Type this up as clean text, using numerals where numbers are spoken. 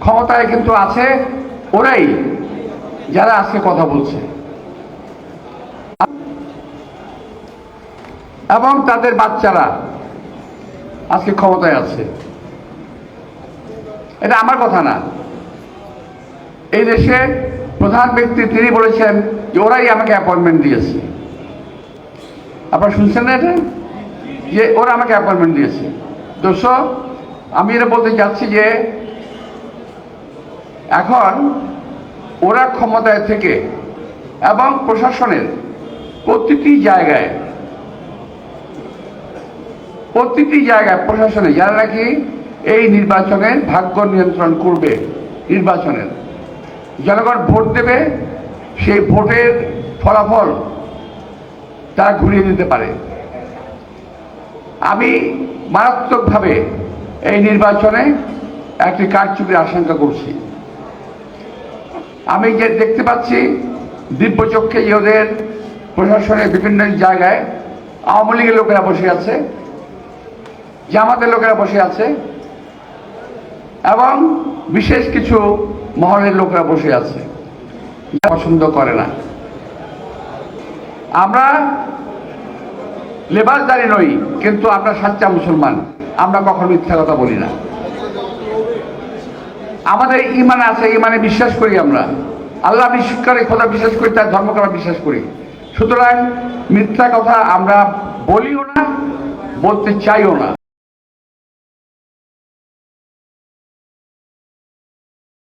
ক্ষমতায় কিন্তু আছে ওরাই যারা আজকে কথা বলছে এবং তাদের বাচ্চারা আজকে ক্ষমতায় আছে। এটা আমার কথা না, এই দেশের প্রধান ব্যক্তি তিনি বলেছেন যে ওরাই আমাকে অ্যাপয়েন্টমেন্ট দিয়েছে। আপনারা শুনছেন না এটা, যে ওরা আমাকে অ্যাপয়েন্টমেন্ট দিয়েছে। দর্শক, আমি এটা বলতে চাচ্ছি যে এখন ওরা ক্ষমতায় থেকে এবং প্রশাসনের প্রতিটি জায়গায় প্রশাসনে যারা নাকি এই নির্বাচনের ভাগ্য নিয়ন্ত্রণ করবে, নির্বাচনের জনগণ ভোট দেবে, সেই ভোটের ফলাফল তারা ঘুরিয়ে দিতে পারে। আমি মারাত্মকভাবে এই নির্বাচনে একটি কারচুপির আশঙ্কা করছি। আমি যে দেখতে পাচ্ছি দিব্যচক্ষে ওদের প্রশাসনের বিভিন্ন জায়গায় আওয়ামী লীগের লোকেরা বসে আছে, জামাতের লোকেরা বসে আছে এবং বিশেষ কিছু মহলের লোকেরা বসে আছে, পছন্দ করে না। আমরা লেবাসদারি নই, কিন্তু আমরা সাচ্চা মুসলমান, আমরা কখনো মিথ্যা কথা বলি না। আমাদের ঈমান আছে, ঈমানে বিশ্বাস করি, আমরা আল্লাহ বিশ্বাস করি, খোদা বিশ্বাস করি, তার ধর্মকে আমরা বিশ্বাস করি। সুতরাং মিথ্যা কথা আমরা বলিও না, বলতে চাইও না।